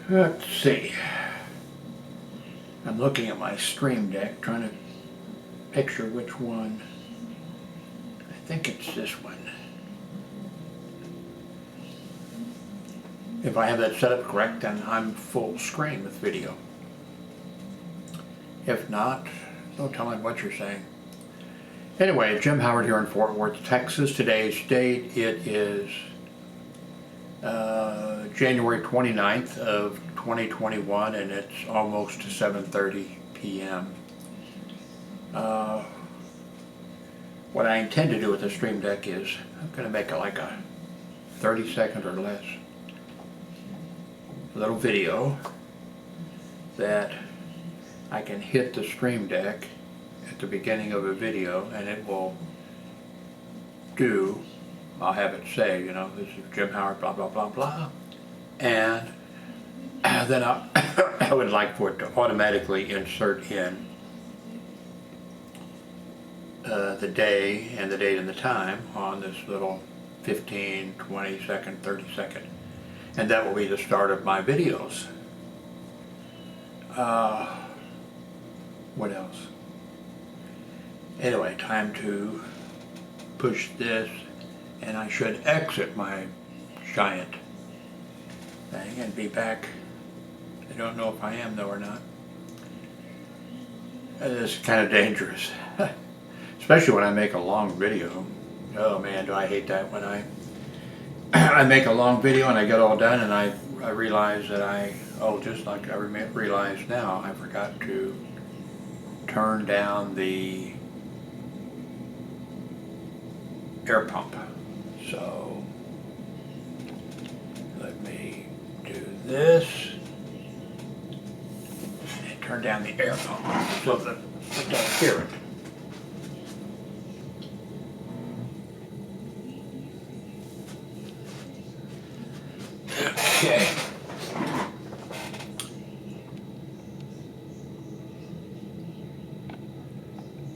Let's see. I'm looking at my Stream Deck, trying to picture which one. I think it's this one. If I have that set up correct, then I'm full screen with video. If not, don't tell me what you're saying. Anyway, Jim Howard here in Fort Worth, Texas. Today's date, it is January 29th of 2021, and it's almost 7:30 p.m. What I intend to do with the Stream Deck is I'm going to make it like a 30-second or less little video that I can hit the Stream Deck at the beginning of a video, and it will do, I'll have it say, you know, this is Jim Howard, blah, blah, blah, blah. And then I would like for it to automatically insert in the day and the date and the time on this little 15, 20 second, 30 second. And that will be the start of my videos. What else? Anyway, time to push this, and I should exit my giant thing and be back. I don't know if I am though or not. It's kind of dangerous, especially when I make a long video. Oh man, do I hate that when I make a long video and I get all done and I realize that just like I realize now, I forgot to turn down the air pump. So let me do this and turn down the air pump so that I don't hear it. Okay.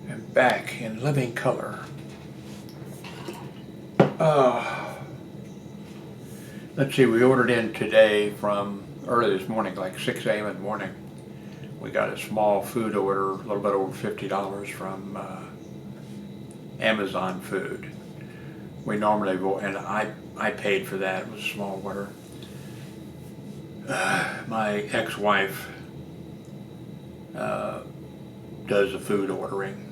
I'm back in living color. Let's see, we ordered in today from early this morning, like 6 a.m. in the morning. We got a small food order, a little bit over $50 from Amazon Food. We normally go, and I paid for that. It was a small order. My ex-wife does the food ordering,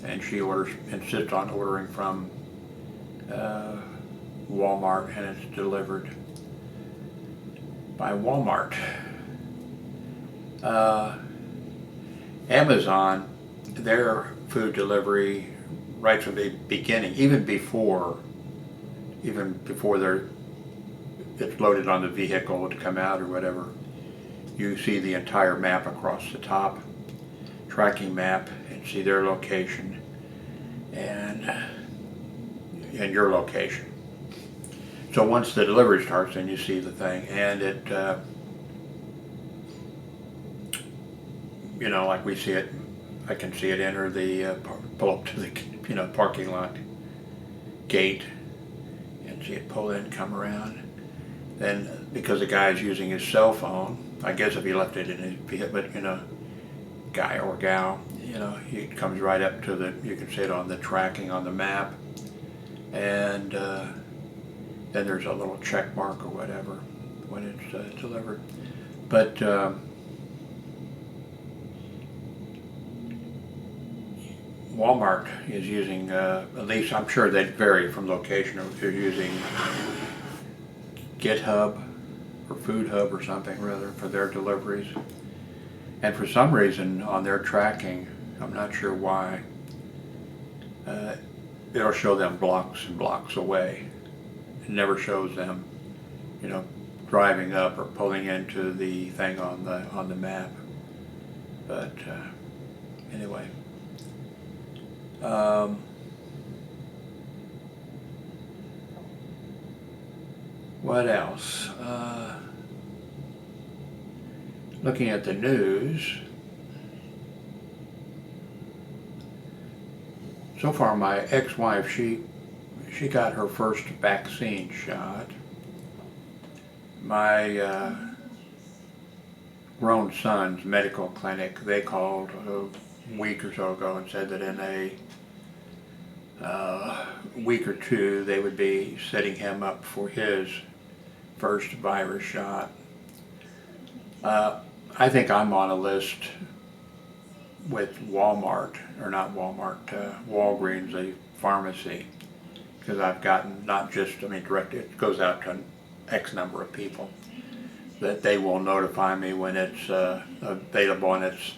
and she insists on ordering from Walmart, and it's delivered by Walmart. Amazon, their food delivery right from the beginning, even before it's loaded on the vehicle to come out or whatever, you see the entire map across the top, tracking map, and see their location and your location. So once the delivery starts, then you see the thing, and it, you know, like we see it, I can see it enter the, pull up to the, parking lot gate, and see it pull in, come around. Then, because the guy's using his cell phone, I guess if he left it in his vehicle, but guy or gal, he comes right up to you can see it on the tracking on the map, and then there's a little check mark or whatever when it's delivered. But Walmart is using, at least I'm sure they vary from location, they're using GitHub or Food Hub or something rather for their deliveries. And for some reason on their tracking, I'm not sure why, it'll show them blocks and blocks away. It never shows them, driving up or pulling into the thing on the map. But anyway. What else? Looking at the news, so far my ex-wife, she got her first vaccine shot. My grown son's medical clinic, they called a week or so ago and said that in a week or two they would be setting him up for his first virus shot. I think I'm on a list with Walmart, or not Walmart, Walgreens, a pharmacy, because I've gotten not just, I mean, direct, it goes out to an X number of people, that they will notify me when it's available, and it's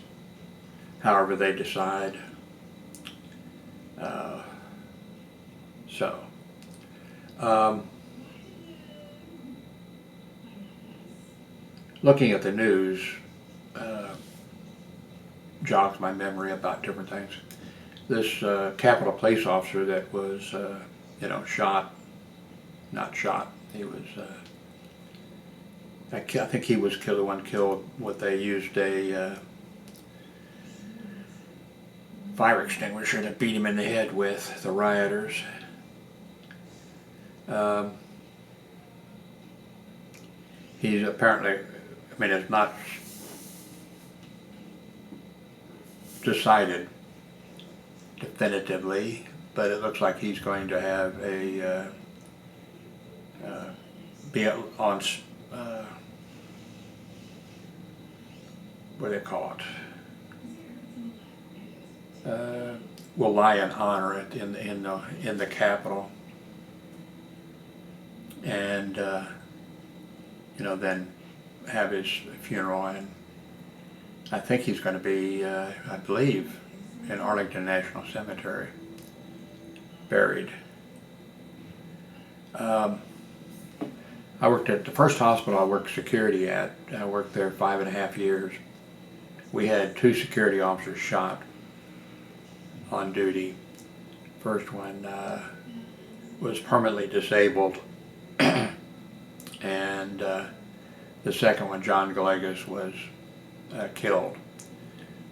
however they decide. Looking at the news jogs my memory about different things. This Capitol Police officer that was, not shot, he was, I think he was the one killed. What they used a fire extinguisher to beat him in the head with, the rioters. He's apparently, I mean, it's not decided definitively, but it looks like he's going to have a be on what do they call it? Will lie in honor in the Capitol, and then have his funeral, and I think he's going to be, I believe, in Arlington National Cemetery, buried. I worked at the first hospital I worked security at. I worked there 5.5 years. We had 2 security officers shot on duty. First one was permanently disabled, and the second one, John Galegas, was killed.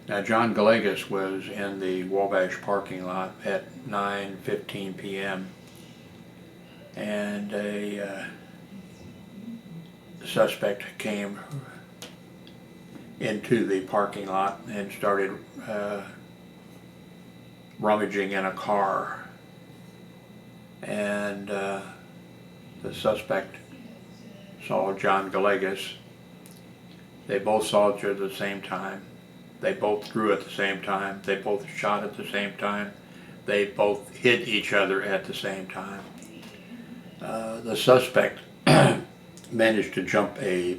Now, John Galegas was in the Wabash parking lot at 9:15 p.m. and a suspect came into the parking lot and started rummaging in a car, and the suspect saw John Galegas. They both saw each other at the same time. They both drew at the same time. They both shot at the same time. They both hit each other at the same time. The suspect managed to jump a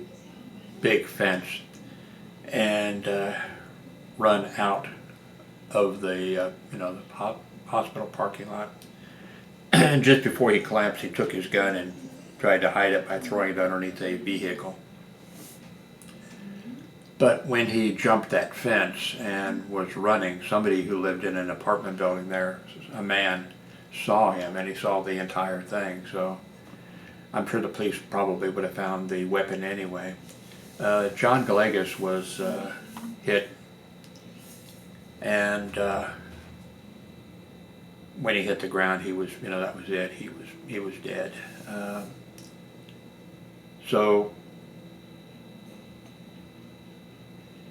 big fence and run out of the the hospital parking lot. And just before he collapsed, he took his gun and tried to hide it by throwing it underneath a vehicle. But when he jumped that fence and was running, somebody who lived in an apartment building there, a man, saw him, and he saw the entire thing. So I'm sure the police probably would have found the weapon anyway. John Galegas was hit, and when he hit the ground, he was, that was it. He was dead. So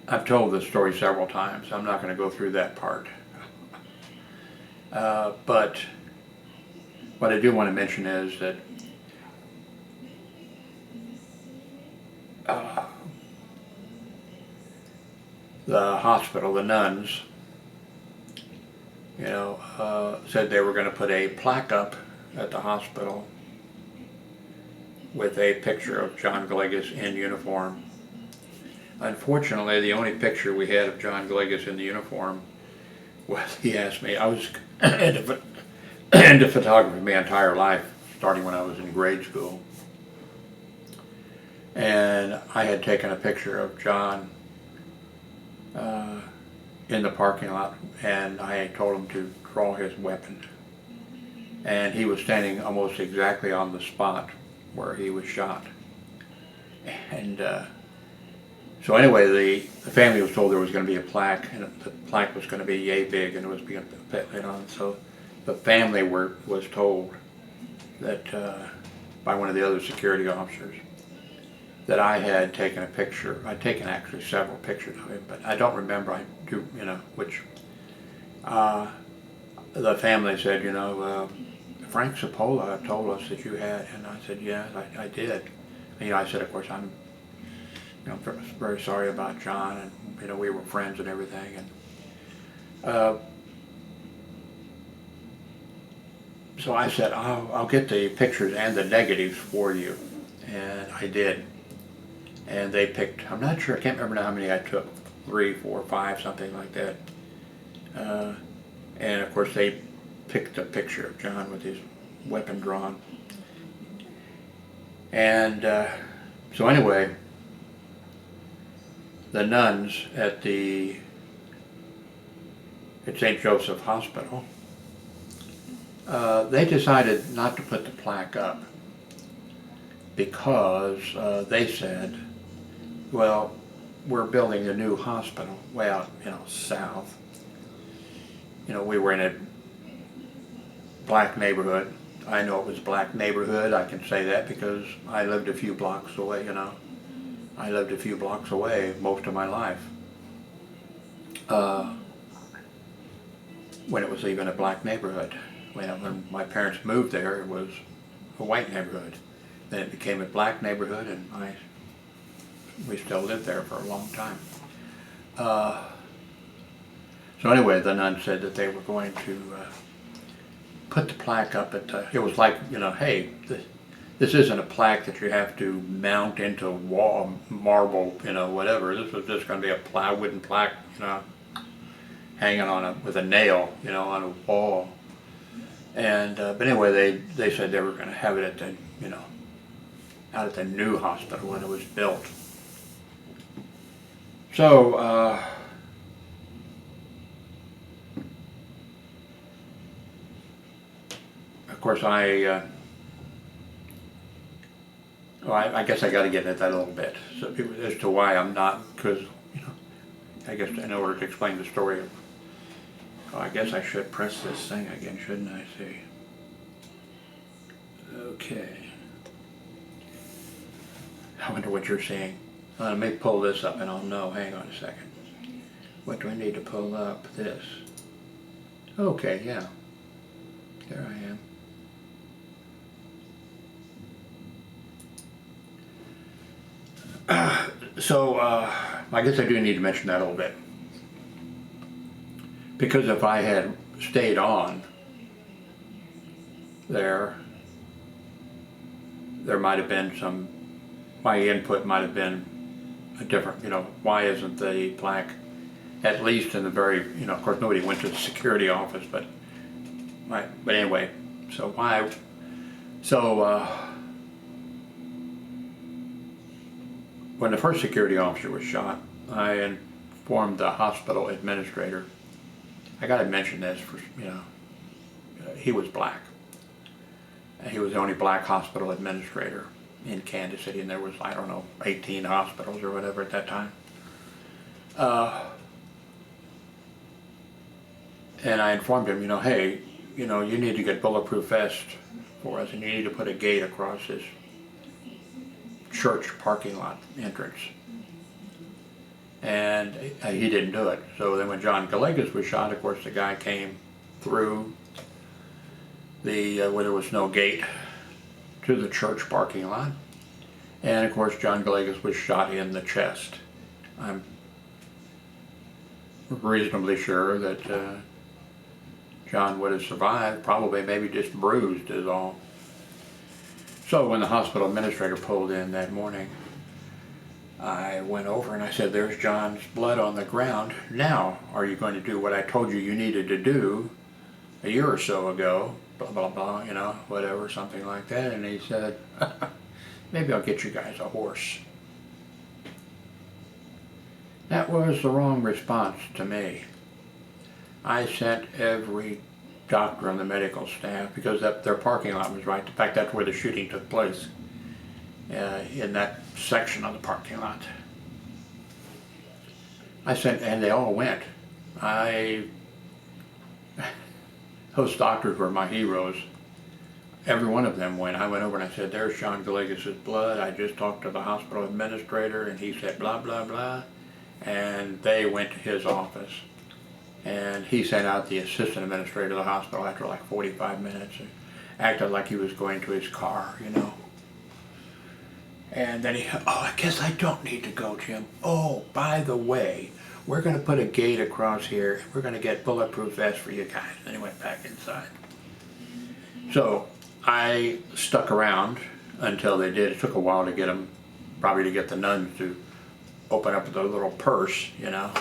I've told this story several times. I'm not going to go through that part. But what I do want to mention is that the hospital, the nuns, said they were going to put a plaque up at the hospital with a picture of John Galegas in uniform. Unfortunately, the only picture we had of John Galegas in the uniform was, he asked me, I was into photography my entire life, starting when I was in grade school. And I had taken a picture of John in the parking lot, and I had told him to draw his weapon. And he was standing almost exactly on the spot where he was shot. And so anyway, the family was told there was going to be a plaque, and the plaque was going to be yay big, and it was being put on. So the family was told that by one of the other security officers that I had taken a picture. I'd taken actually several pictures of him, but I don't remember. I do, which. The family said, Frank Cipolla told us that you had, and I said, yes, I did. I said, of course, I'm very sorry about John, and we were friends and everything, and so I said, I'll get the pictures and the negatives for you, and I did. And they picked, I'm not sure, I can't remember how many I took, 3, 4, 5, something like that. And of course they picked a picture of John with his weapon drawn. And so anyway, the nuns at St. Joseph Hospital, they decided not to put the plaque up because they said, well, we're building a new hospital way out, south. We were in a black neighborhood. I know it was a black neighborhood. I can say that because I lived a few blocks away, I lived a few blocks away most of my life. When it was even a black neighborhood. When my parents moved there, it was a white neighborhood. Then it became a black neighborhood, and we still lived there for a long time. So anyway, the nun said that they were going to put the plaque up at it was like, hey, this isn't a plaque that you have to mount into wall, marble, whatever. This was just going to be a wooden plaque, hanging on with a nail, on a wall. And but anyway, they said they were going to have it at the, out at the new hospital when it was built. So of course, I guess I got to get into that a little bit, so as to why I'm not, because I guess in order to explain the story. I guess I should press this thing again, shouldn't I? See. Okay. I wonder what you're seeing. Let me pull this up, and I'll know. Hang on a second. What do I need to pull up? This. Okay. Yeah. There I am. So I guess I do need to mention that a little bit, because if I had stayed on there might have been my input might have been a different, why isn't the plaque, at least in the very, of course nobody went to the security office, but anyway, when the first security officer was shot, I informed the hospital administrator. I got to mention this for, he was black. He was the only black hospital administrator in Kansas City, and there was, 18 hospitals or whatever at that time. And I informed him, hey, you need to get bulletproof vests for us, and you need to put a gate across this church parking lot entrance. And he didn't do it. So then when John Galegas was shot, of course the guy came through where there was no gate to the church parking lot. And of course John Galegas was shot in the chest. I'm reasonably sure that John would have survived, probably maybe just bruised is all. So when the hospital administrator pulled in that morning, I went over and I said, there's John's blood on the ground. Now, are you going to do what I told you needed to do a year or so ago? Blah, blah, blah, whatever, something like that. And he said, maybe I'll get you guys a horse. That was the wrong response to me. I sent every doctor on the medical staff, because their parking lot was right. In fact, that's where the shooting took place, in that section of the parking lot. I sent, and they all went. Those doctors were my heroes. every one of them went. I went over and I said, there's Sean Galegas' blood. I just talked to the hospital administrator and he said blah, blah, blah. And they went to his office. And he sent out the assistant administrator of the hospital after like 45 minutes and acted like he was going to his car, you know. And then oh, I guess I don't need to go, Jim. Oh, by the way, we're going to put a gate across here. We're going to get bulletproof vests for you guys. And he went back inside. So I stuck around until they did. It took a while to get them, probably to get the nuns to open up the little purse, you know.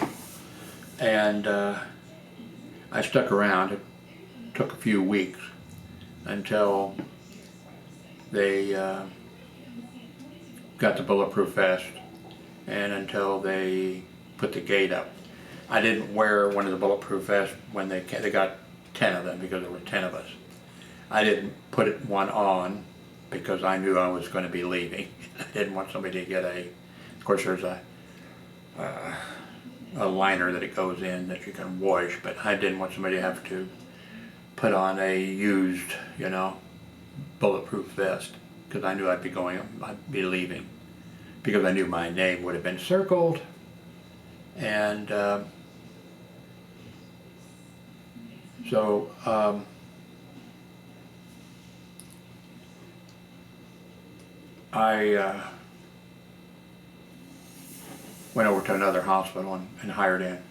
And I stuck around. It took a few weeks until they got the bulletproof vest and until they put the gate up. I didn't wear one of the bulletproof vests when they got 10 of them because there were 10 of us. I didn't put one on because I knew I was going to be leaving. I didn't want somebody to get of course there's a liner that it goes in that you can wash, but I didn't want somebody to have to put on a used, you know, bulletproof vest because I knew I'd be leaving because I knew my name would have been circled. And so I went over to another hospital and hired in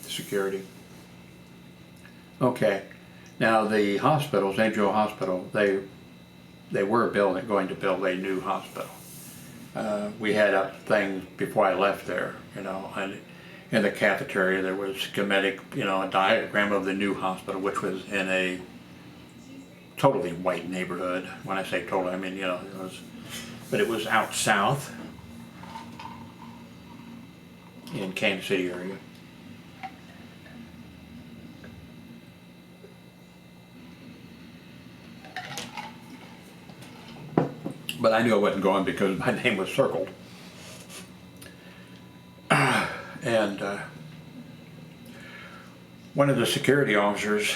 security. Okay, now the hospital, St. Joe Hospital, they were going to build a new hospital. We had a thing before I left there, you know, and in the cafeteria there was schematic, you know, a diagram of the new hospital, which was in a totally white neighborhood. When I say totally, I mean, you know, but it was out south in Kansas City area. But I knew I wasn't going because my name was circled. And one of the security officers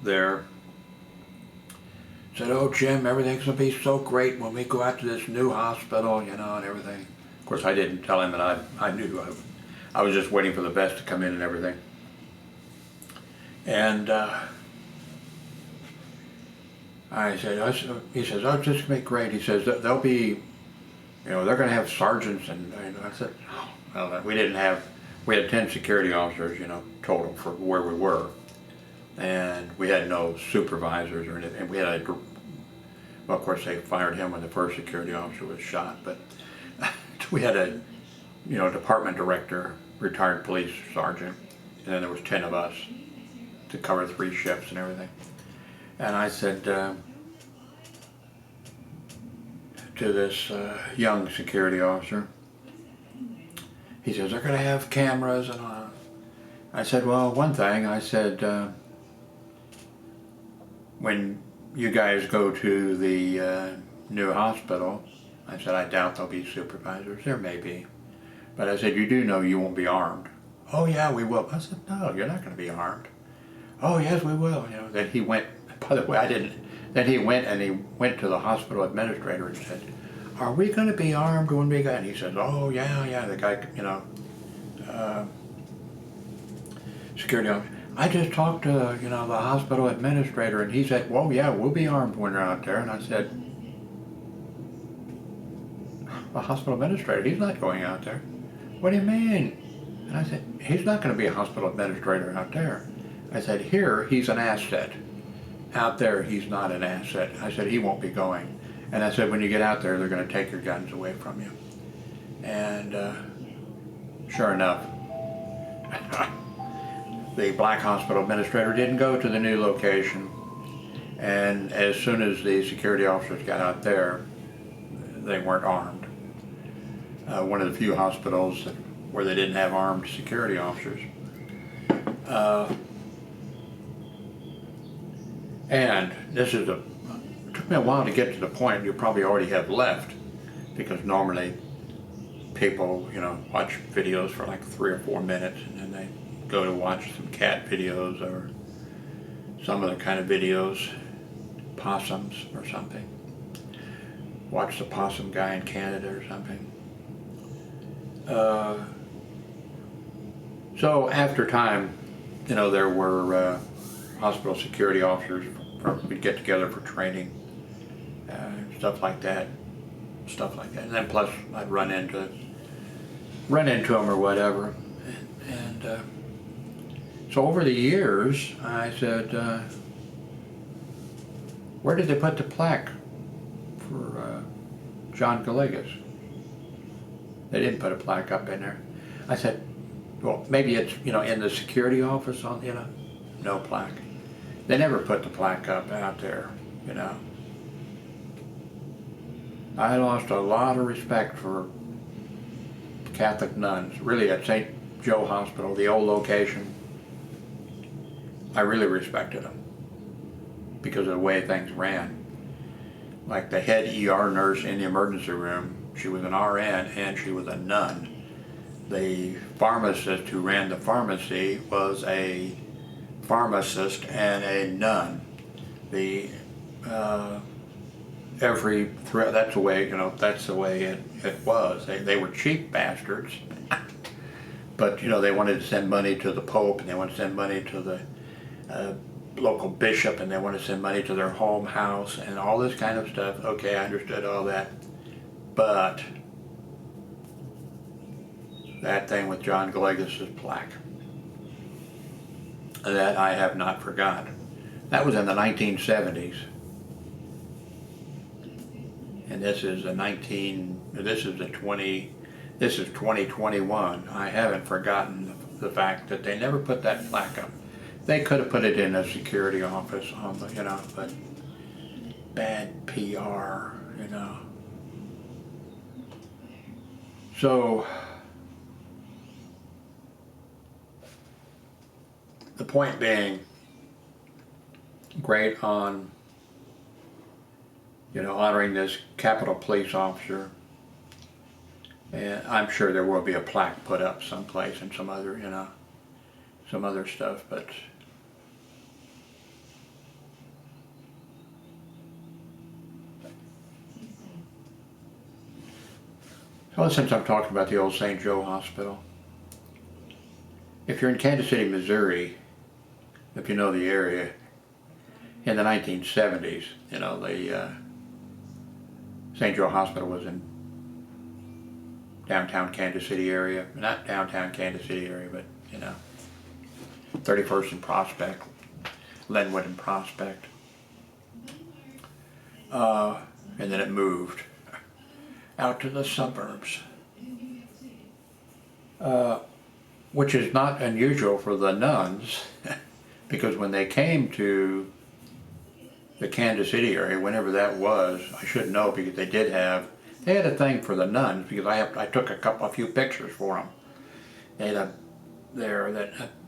there said, "Oh, Jim, everything's going to be so great when we go out to this new hospital, you know, and everything." Of course, I didn't tell him that I knew. I was just waiting for the vest to come in and everything. And he says, "Oh, it's just going to be great." He says, "They'll be, you know, they're going to have sergeants." And I said, "Oh, well, we had 10 security officers, you know, total for where we were. And we had no supervisors or anything. We had well, of course, they fired him when the first security officer was shot, but we had a, you know, department director, retired police sergeant, and then there was 10 of us to cover 3 shifts and everything. And I said to this young security officer, he says, "They're going to have cameras and all." I said, "Well, one thing," I said, "when you guys go to the new hospital," I said, "I doubt there'll be supervisors. There may be. But I said, you do know you won't be armed." "Oh, yeah, we will." I said, "No, you're not going to be armed." "Oh, yes, we will." You know, then he went, by the way, I didn't, then he went to the hospital administrator and said, "Are we going to be armed when we go?" And he says, "Oh, yeah, the guy, you know, security officer. I just talked to, you know, the hospital administrator and he said, well, yeah, we'll be armed when we're out there." And I said, "The hospital administrator, he's not going out there." "What do you mean?" And I said, "He's not going to be a hospital administrator out there." I said, "Here, he's an asset. Out there, he's not an asset." I said, "He won't be going." And I said, "When you get out there, they're going to take your guns away from you." And sure enough, the black hospital administrator didn't go to the new location. And as soon as the security officers got out there, they weren't armed. One of the few hospitals where they didn't have armed security officers. And this is it took me a while to get to the point you probably already have left, because normally people, you know, watch videos for like 3 or 4 minutes and then they go to watch some cat videos or some other kind of videos. possums or something. Watch the possum guy in Canada or something. So after time, you know, there were hospital security officers. We'd get together for training, stuff like that. And then plus I'd run into them or whatever. And so over the years, I said, where did they put the plaque for John Galegas? They didn't put a plaque up in there. I said, well, maybe it's, you know, in the security office on, you know, no plaque. They never put the plaque up out there, you know. I lost a lot of respect for Catholic nuns, really at St. Joe Hospital, the old location. I really respected them because of the way things ran. Like the head ER nurse in the emergency room, she was an RN and she was a nun. The pharmacist who ran the pharmacy was a pharmacist and a nun. That's the way, you know, that's the way it was. They were cheap bastards, but you know, they wanted to send money to the Pope, and they wanted to send money to the local bishop, and they wanted to send money to their home house and all this kind of stuff. Okay, I understood all that, but that thing with John Galegas' plaque, that I have not forgotten. That was in the 1970s. And this is 2021. I haven't forgotten the fact that they never put that plaque up. They could have put it in a security office on the, you know, but bad PR, you know. So the point being, great on, you know, honoring this Capitol Police officer, and I'm sure there will be a plaque put up someplace and some other, you know, some other stuff, but so since I'm talking about the old St. Joe Hospital, if you're in Kansas City, Missouri, if you know the area, in the 1970s, you know, the St. Joe Hospital was in downtown Kansas City area. Not downtown Kansas City area, but, you know, 31st and Prospect, Linwood and Prospect. And then it moved out to the suburbs, which is not unusual for the nuns, because when they came to the Kansas City area, whenever that was, I should know because they had a thing for the nuns, because I took a few pictures for them. They had a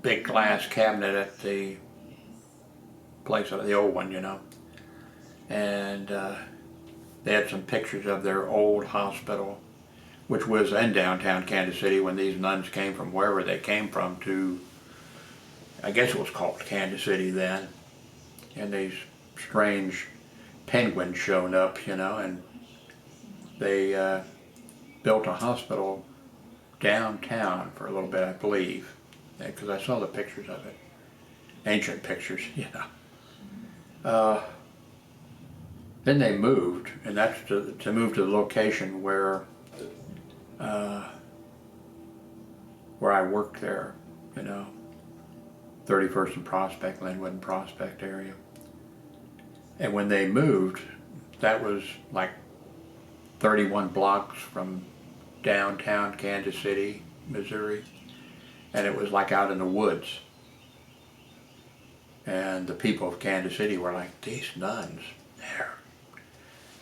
big glass cabinet at the place, the old one, you know, and they had some pictures of their old hospital, which was in downtown Kansas City when these nuns came from wherever they came from to, I guess it was called Kansas City then, and these strange penguins showed up, you know, and they built a hospital downtown for a little bit, I believe, because I saw the pictures of it, ancient pictures, you know. Then they moved, and that's to move to the location where I worked there, you know, 31st and Prospect, Linwood and Prospect area. And when they moved, that was like 31 blocks from downtown Kansas City, Missouri, and it was like out in the woods. And the people of Kansas City were like, these nuns, they're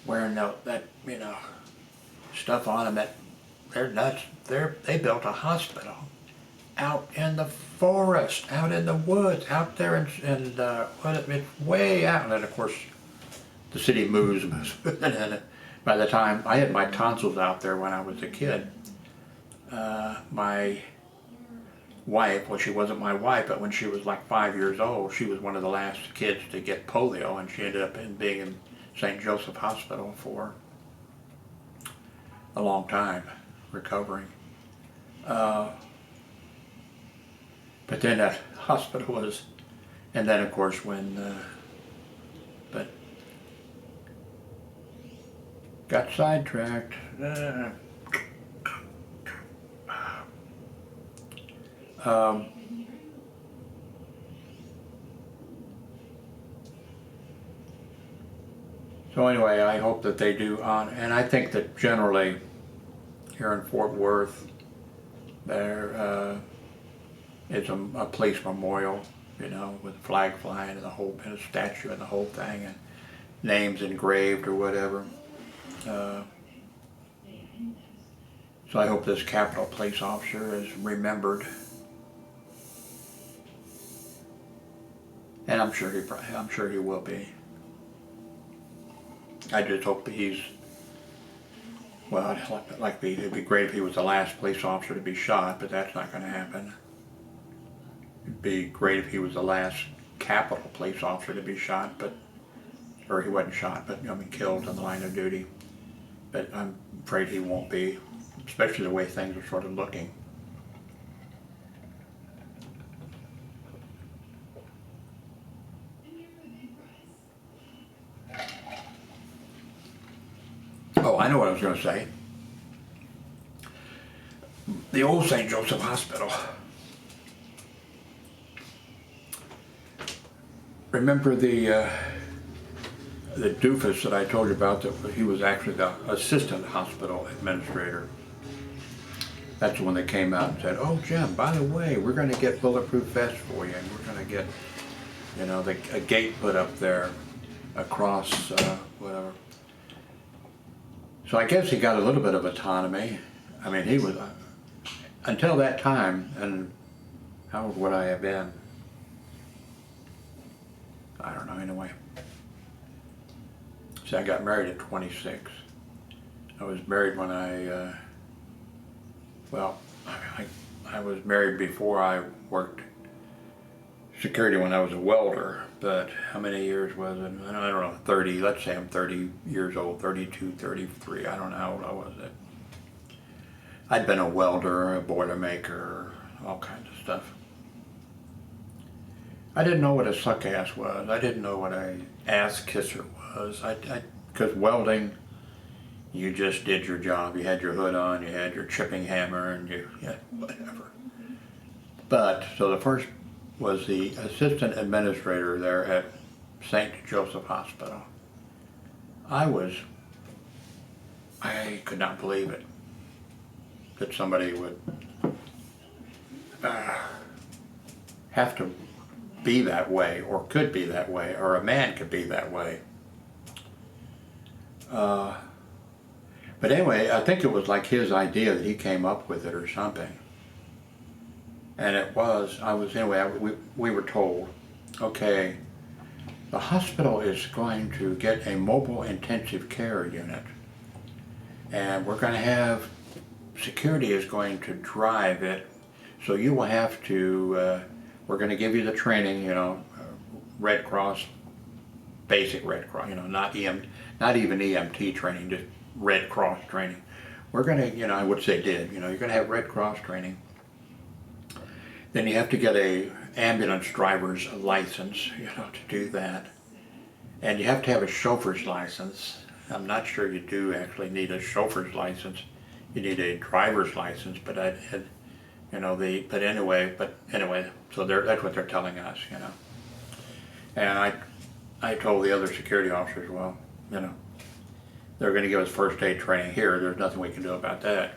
wearing that, you know, stuff on them, that they're nuts. They built a hospital out in the forest, out in the woods, out there, and it's way out. And then of course the city moves. And by the time I had my tonsils out there when I was a kid, wife, well, she wasn't my wife, but when she was like 5 years old, she was one of the last kids to get polio, and she ended up being in St. Joseph Hospital for a long time, recovering. But then that hospital was, and then of course when, but got sidetracked. So anyway, I hope that they do and I think that generally here in Fort Worth, there is a police memorial, you know, with a flag flying and and a statue and the whole thing, and names engraved or whatever. So I hope this Capitol Police officer is remembered, and I'm sure he will be. I just hope he's, well, it'd be great if he was the last police officer to be shot, but that's not going to happen. It'd be great if he was the last Capitol Police officer to be shot, or he wasn't shot, but I mean killed in the line of duty. But I'm afraid he won't be, especially the way things are sort of looking. Oh, I know what I was going to say. The old St. Joseph Hospital. Remember the doofus that I told you about, that he was actually the assistant hospital administrator. That's the one that came out and said, "Oh, Jim, by the way, we're going to get bulletproof vests for you, and we're going to get, you know, a gate put up there across whatever." So I guess he got a little bit of autonomy. I mean, he was, until that time, and how old would I have been? I don't know, anyway. See, I got married at 26. I was married when I was married before I worked security when I was a welder, but how many years was it? I don't know, 30, let's say I'm 30 years old, 32, 33, I don't know how old I was then. I'd been a welder, a boiler maker, all kinds of stuff. I didn't know what a suck-ass was. I didn't know what a ass-kisser was. Because welding, you just did your job. You had your hood on, you had your chipping hammer, and whatever. But, so the first was the assistant administrator there at St. Joseph Hospital. I could not believe it, that somebody would have to be that way, or could be that way, or a man could be that way. But anyway, I think it was like his idea that he came up with it or something. And we were told, okay, the hospital is going to get a mobile intensive care unit, and we're going to have, security is going to drive it, so you will have to, we're going to give you the training, you know, Red Cross, basic Red Cross, you know, not even EMT training, just Red Cross training. We're going to, you know, which they did, you know, you're going to have Red Cross training. Then you have to get a ambulance driver's license, you know, to do that. And you have to have a chauffeur's license. I'm not sure you do actually need a chauffeur's license. You need a driver's license, but but anyway, so that's what they're telling us, you know. And I told the other security officers, well, you know, they're going to give us first aid training here. There's nothing we can do about that.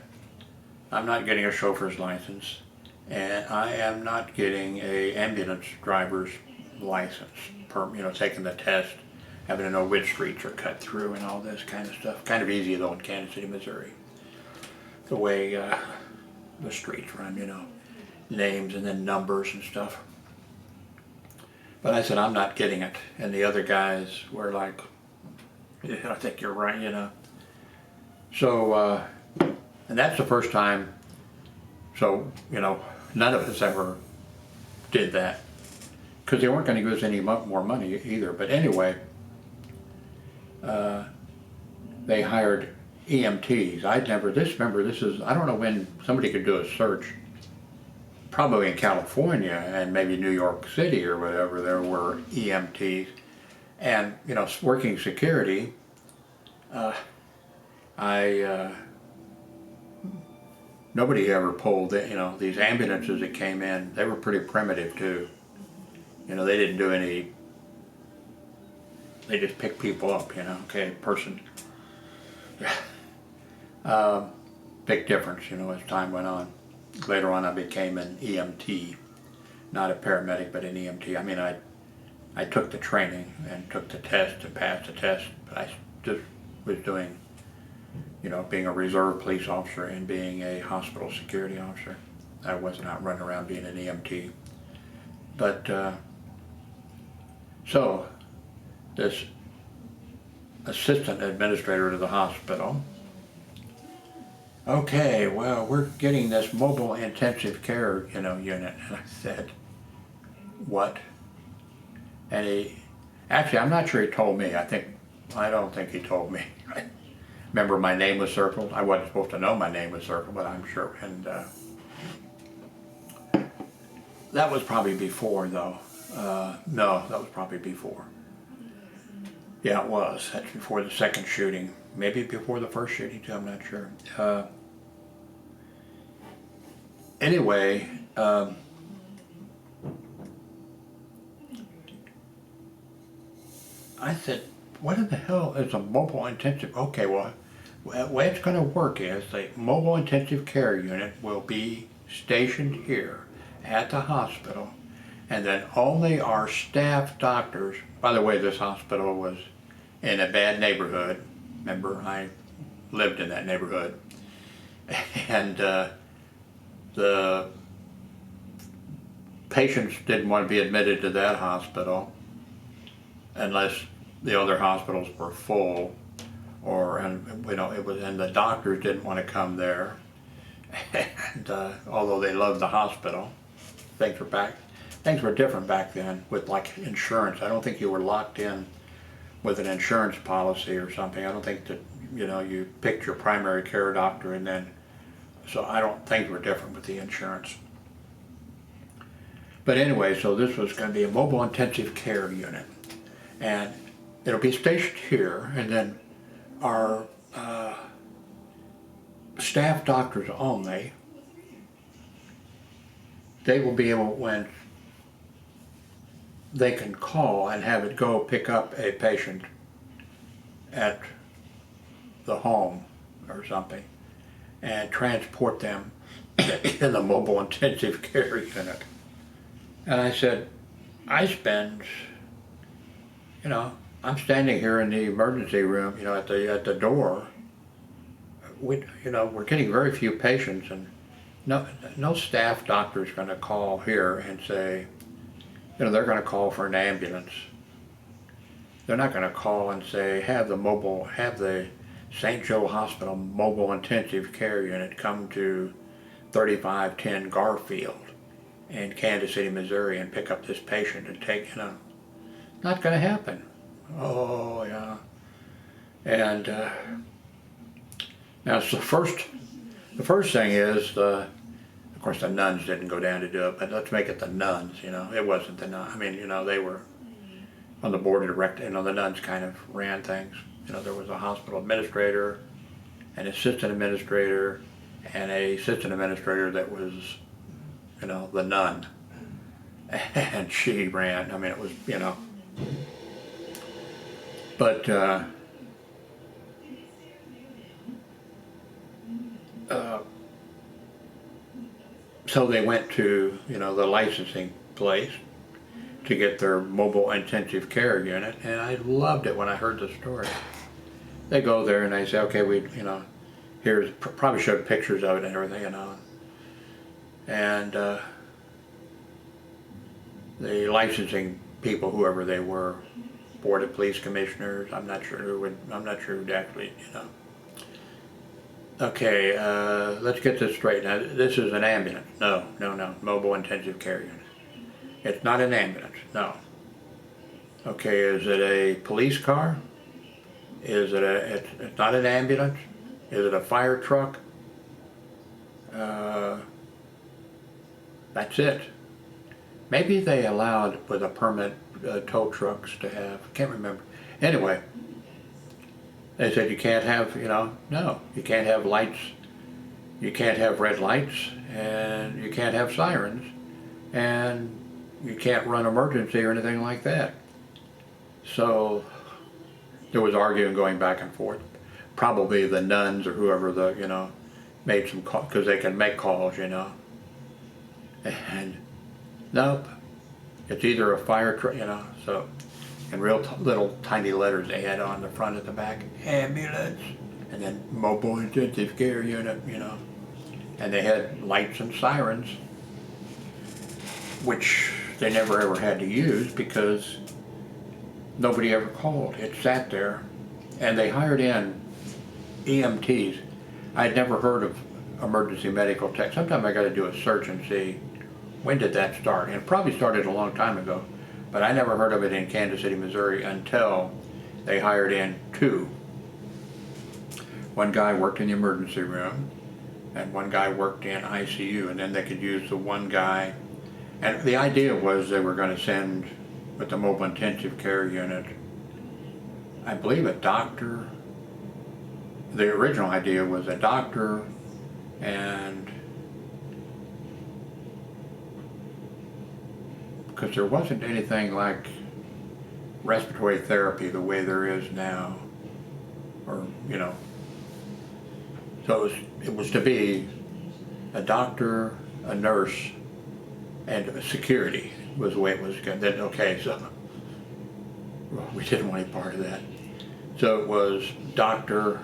I'm not getting a chauffeur's license, and I am not getting a ambulance driver's license, taking the test, having to know which streets are cut through and all this kind of stuff. Kind of easy though in Kansas City, Missouri. The way the streets run, you know, names and then numbers and stuff. But I said, I'm not getting it. And the other guys were like, yeah, I think you're right, you know. So, and that's the first time, so, you know, none of us ever did that, because they weren't going to give us any more money either. But anyway, they hired EMTs. I don't know when somebody could do a search, probably in California and maybe New York City or whatever, there were EMTs. And, you know, working security, nobody ever pulled, you know, these ambulances that came in, they were pretty primitive too. You know, they didn't do any, they just picked people up, you know, okay, person. Big difference, you know, as time went on. Later on I became an EMT, not a paramedic, but an EMT. I mean, I took the training and took the test and passed the test, but I just was doing, you know, being a reserve police officer and being a hospital security officer. I wasn't out running around being an EMT. But, so, this assistant administrator to the hospital, okay, well, we're getting this mobile intensive care, you know, unit. And I said, what? And he, actually, I'm not sure he told me. I don't think he told me. Remember, my name was circled. I wasn't supposed to know my name was circled, but I'm sure. And that was probably before, though. No, that was probably before. Yeah, it was. That's before the second shooting. Maybe before the first shooting, too. I'm not sure. Anyway, I said, what in the hell is a mobile intensive? Okay, well, the way it's going to work is the mobile intensive care unit will be stationed here at the hospital, and then only our staff doctors, by the way, this hospital was in a bad neighborhood. Remember, I lived in that neighborhood, and the patients didn't want to be admitted to that hospital unless the other hospitals were full, or, and you know, it was, and the doctors didn't want to come there. And although they loved the hospital, things were different back then with like insurance. I don't think you were locked in with an insurance policy or something. I don't think that, you know, you picked your primary care doctor and then, so I don't think we're different with the insurance. But anyway, so this was going to be a mobile intensive care unit, and it'll be stationed here, and then our staff doctors only, they will be able, when they can call and have it go pick up a patient at the home or something and transport them in the mobile intensive care unit. And I said, I spend, you know, I'm standing here in the emergency room, you know, at the door. You know, we're getting very few patients, and no staff doctor is going to call here and say, you know, they're going to call for an ambulance. They're not going to call and say, have the St. Joe Hospital mobile intensive care unit come to 3510 Garfield in Kansas City, Missouri, and pick up this patient and take, you know, not going to happen. Oh, yeah. And now, so the first thing is, of course, the nuns didn't go down to do it, but let's make it the nuns, you know. It wasn't the nuns. I mean, you know, they were on the board of directors. You know, the nuns kind of ran things. You know, there was a hospital administrator, an assistant administrator, and a assistant administrator that was, you know, the nun. And she ran. I mean, it was, you know. But so they went to, you know, the licensing place to get their mobile intensive care unit, and I loved it when I heard the story. They go there and they say, okay, we, you know, here's, probably showed pictures of it and everything, you know. And the licensing people, whoever they were, board of police commissioners, I'm not sure who actually, you know, Okay, let's get this straight. Now, this is an ambulance. No, no, no. Mobile intensive care unit. It's not an ambulance. No. Okay, is it a police car? Is it it's not an ambulance? Is it a fire truck? Uh, that's it. Maybe they allowed with a permit tow trucks to have, can't remember. Anyway, they said you can't have, no, you can't have lights, you can't have red lights, and you can't have sirens, and you can't run emergency or anything like that. So there was arguing going back and forth. Probably the nuns or whoever made some calls, because they can make calls, and nope, it's either a fire truck, so in real little tiny letters they had on the front and the back, ambulance, and then mobile intensive care unit, and they had lights and sirens, which they never ever had to use because nobody ever called. It sat there, and they hired in EMTs. I'd never heard of emergency medical tech. Sometimes I got to do a search and see when did that start, and it probably started a long time ago, but I never heard of it in Kansas City, Missouri until they hired in two. One guy worked in the emergency room, and one guy worked in ICU, and then they could use the one guy. And the idea was they were going to send, with the mobile intensive care unit, I believe a doctor. The original idea was a doctor and, because there wasn't anything like respiratory therapy the way there is now, or, so it was to be a doctor, a nurse, and a security was the way it was going. Then, okay, so we didn't want any part of that. So it was doctor,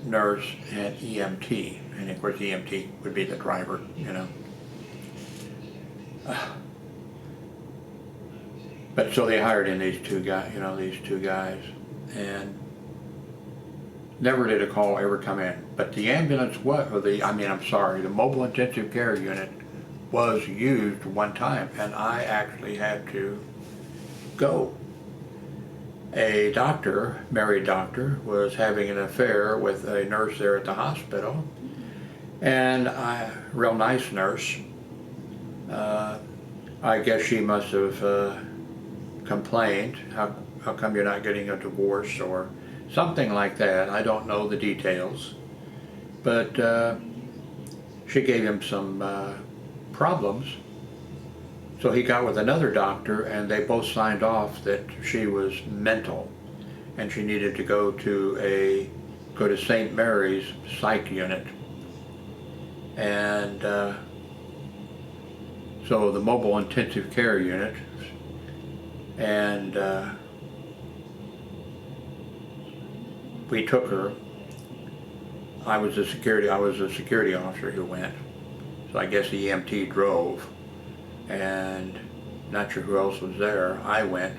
nurse, and EMT, and of course EMT would be the driver, But so they hired in these two guys, and never did a call ever come in. But the ambulance the mobile intensive care unit was used one time, and I actually had to go. A doctor, married doctor, was having an affair with a nurse there at the hospital, and real nice nurse. I guess she must have complained, how come you're not getting a divorce or something like that. I don't know the details, but she gave him some problems. So he got with another doctor, and they both signed off that she was mental and she needed to go to St. Mary's psych unit. And so the mobile intensive care unit, and we took her. I was a security officer who went. So I guess the EMT drove, and not sure who else was there. I went.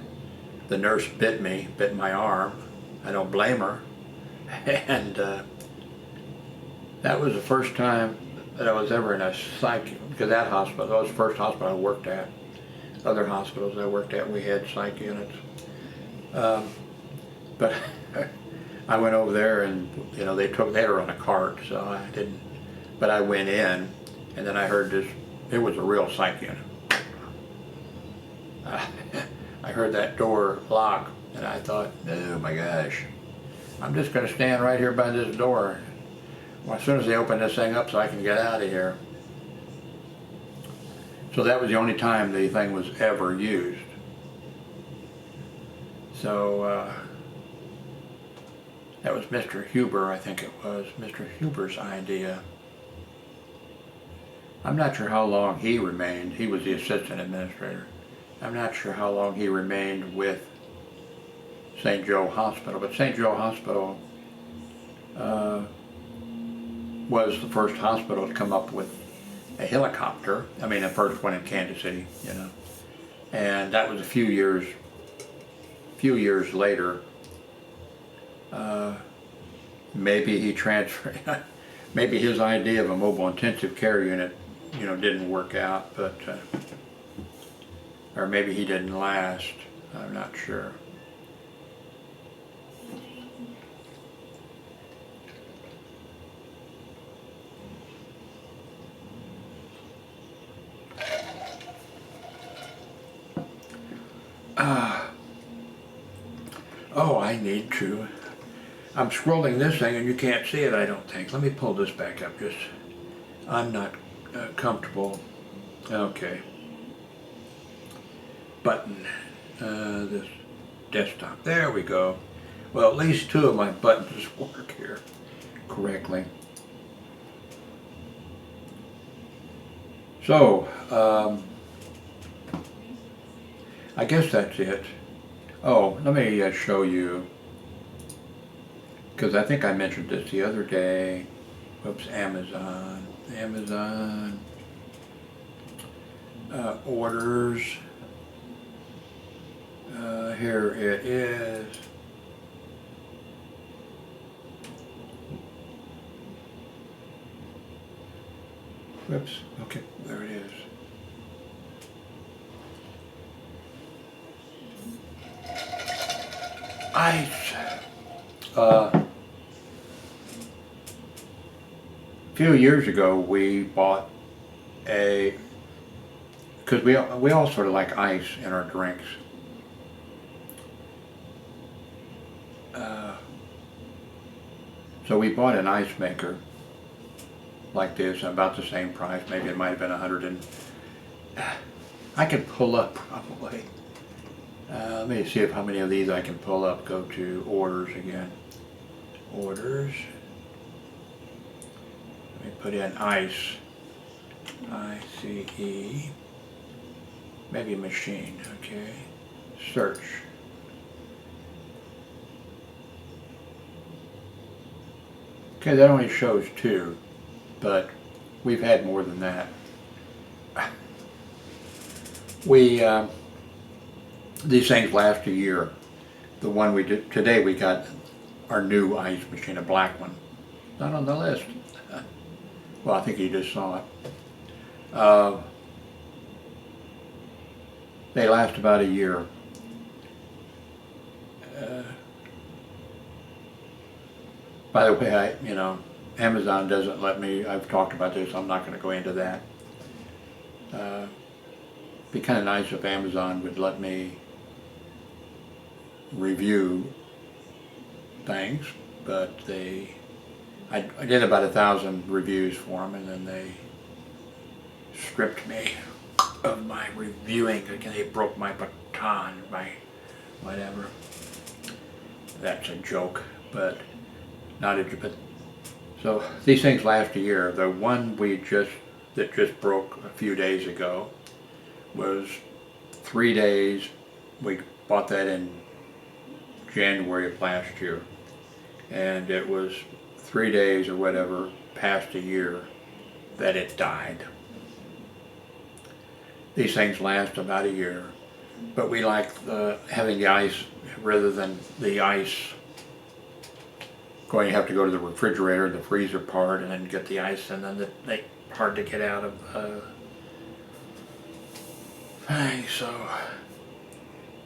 The nurse bit my arm. I don't blame her. And that was the first time that I was ever in a psych, because that was the first hospital I worked at. Other hospitals I worked at, we had psych units. But I went over there, and they had her on a cart, so I didn't, but I went in, and then I heard this, it was a real psych unit. I heard that door lock, and I thought, oh my gosh, I'm just going to stand right here by this door. Well, as soon as they open this thing up so I can get out of here. So that was the only time the thing was ever used. So that was Mr. Huber, I think it was, Mr. Huber's idea. I'm not sure how long he remained. He was the assistant administrator. I'm not sure how long he remained with St. Joe Hospital, but St. Joe Hospital was the first hospital to come up with a helicopter. I mean, the first one in Kansas City, and that was a few years later. maybe he transferred, maybe his idea of a mobile intensive care unit, you know, didn't work out, but, or maybe he didn't last, I'm not sure. Oh, I need to. I'm scrolling this thing and you can't see it, I don't think. Let me pull this back up. Just, I'm not comfortable. Okay. Button. This desktop. There we go. Well, at least two of my buttons work here correctly. So, I guess that's it. Oh, let me show you, because I think I mentioned this the other day. Whoops, Amazon. Orders. Here it is. Whoops, okay, there it is. Ice. A few years ago we bought because we all sort of like ice in our drinks. So we bought an ice maker like this, about the same price. Maybe it might have been 100 and I could pull up probably. Let me see how many of these I can pull up. Go to orders again. Orders. Let me put in ice. I-C-E. Maybe machine. Okay. Search. Okay, that only shows 2, but we've had more than that. These things last a year. The one we did today, we got our new ice machine, a black one. Not on the list. Well, I think you just saw it. They last about a year. By the way, Amazon doesn't let me, I've talked about this, I'm not going to go into that. It'd be kind of nice if Amazon would let me review things, but I did about 1,000 reviews for them, and then they stripped me of my reviewing. They broke my baton, my whatever. That's a joke, but not a joke. So these things last a year. The one that just broke a few days ago was 3 days. We bought that in January of last year, and it was 3 days or whatever past a year that it died. These things last about a year, but we like having the ice rather than the ice you have to go to the refrigerator, the freezer part, and then get the ice, and then they hard to get out of thing. So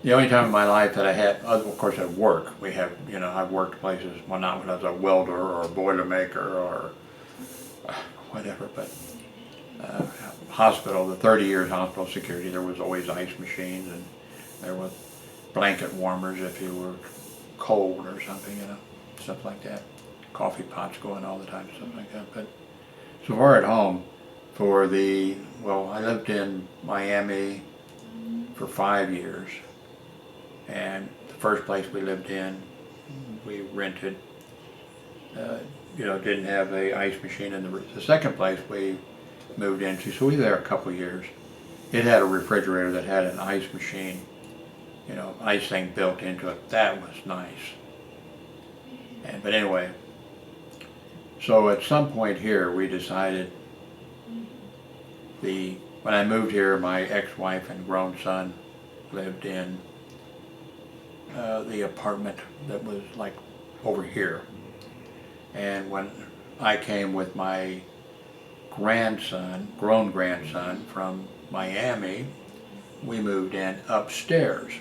the only time in my life that I had, of course at work, we have, I've worked places, well, not when I was a welder or a boiler maker or whatever, but hospital, the 30 years hospital security, there was always ice machines, and there was blanket warmers if you were cold or something, stuff like that. Coffee pots going all the time, stuff like that. But so far at home, I lived in Miami for 5 years, and the first place we lived in, we rented, didn't have a ice machine in the second place we moved into, so we were there a couple of years. It had a refrigerator that had an ice machine, ice thing built into it. That was nice. But anyway, so at some point here we decided, when I moved here, my ex-wife and grown son lived in the apartment that was like over here. And when I came with my grandson, grown grandson from Miami, we moved in upstairs.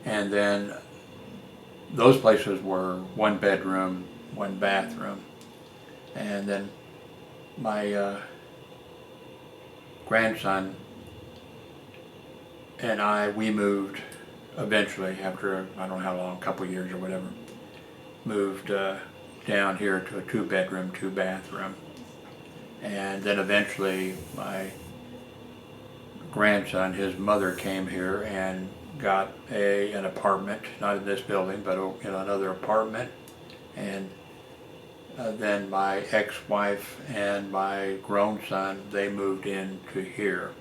And then those places were 1 bedroom, 1 bathroom. And then my grandson and we moved eventually after, I don't know how long, a couple of years or whatever, moved down here to a 2 bedroom, 2 bathroom. And then eventually my grandson, his mother came here and got an apartment, not in this building, but in another apartment. And then my ex-wife and my grown son, they moved into here.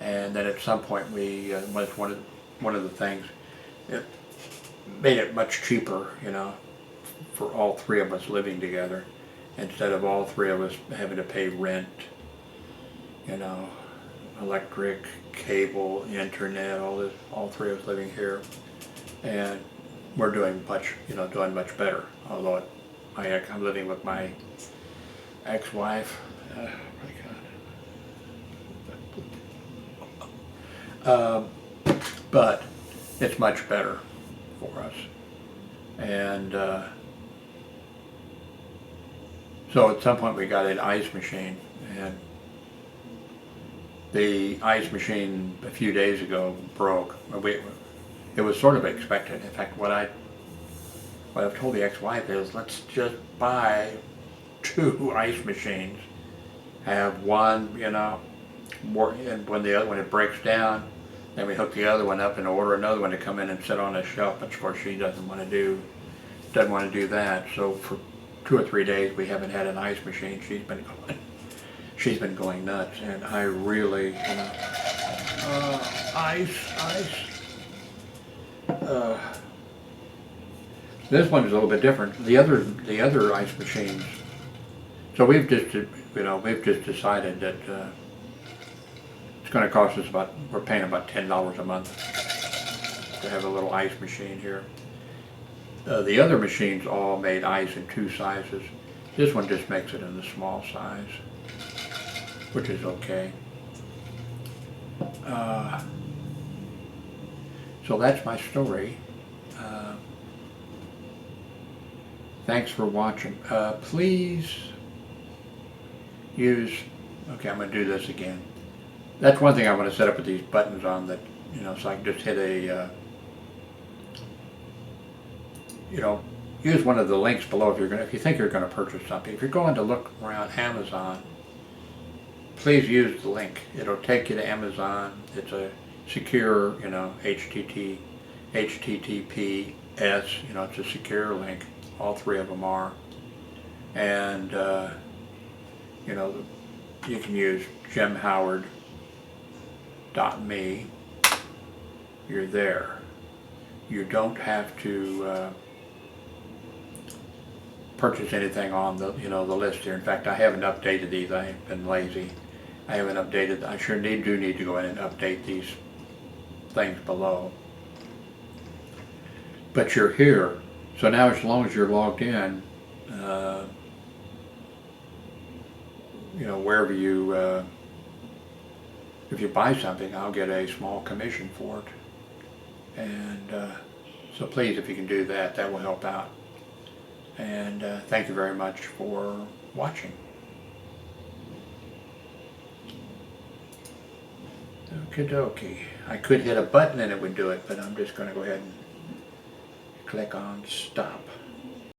And then at some point we, was one of the things, it made it much cheaper, for all 3 of us living together, instead of all 3 of us having to pay rent, electric, cable, internet, all this, all 3 of us living here. And we're doing much better, although I'm living with my ex-wife. But it's much better for us. And so at some point we got an ice machine, and the ice machine a few days ago broke. It was sort of expected. In fact, what I've told the ex-wife is, let's just buy 2 ice machines, have one, and when it breaks down, then we hook the other one up and order another one to come in and sit on a shelf. But of course, she doesn't want to do that. So for 2 or 3 days, we haven't had an ice machine. She's been going nuts, and I really, ice. This one is a little bit different. The other ice machines. So we've just decided that it's going to cost us we're paying about $10 a month to have a little ice machine here. The other machines all made ice in 2 sizes. This one just makes it in the small size, which is okay. So that's my story. Thanks for watching. Please use, okay, I'm going to do this again. That's one thing I want to set up with these buttons on, that, so I can just hit a, use one of the links below if you think you're going to purchase something. If you're going to look around Amazon, please use the link. It'll take you to Amazon. It's a secure, HTTPS, it's a secure link. All 3 of them are. And, you can use jimhoward.me. You're there. You don't have to purchase anything on the the list here. In fact, I haven't updated these. I've been lazy. I haven't updated. I sure do need to go in and update these things below. But you're here, so now as long as you're logged in, wherever you, if you buy something, I'll get a small commission for it. And so please, if you can do that, that will help out. And thank you very much for watching. Okie dokie. I could hit a button and it would do it, but I'm just going to go ahead and click on stop.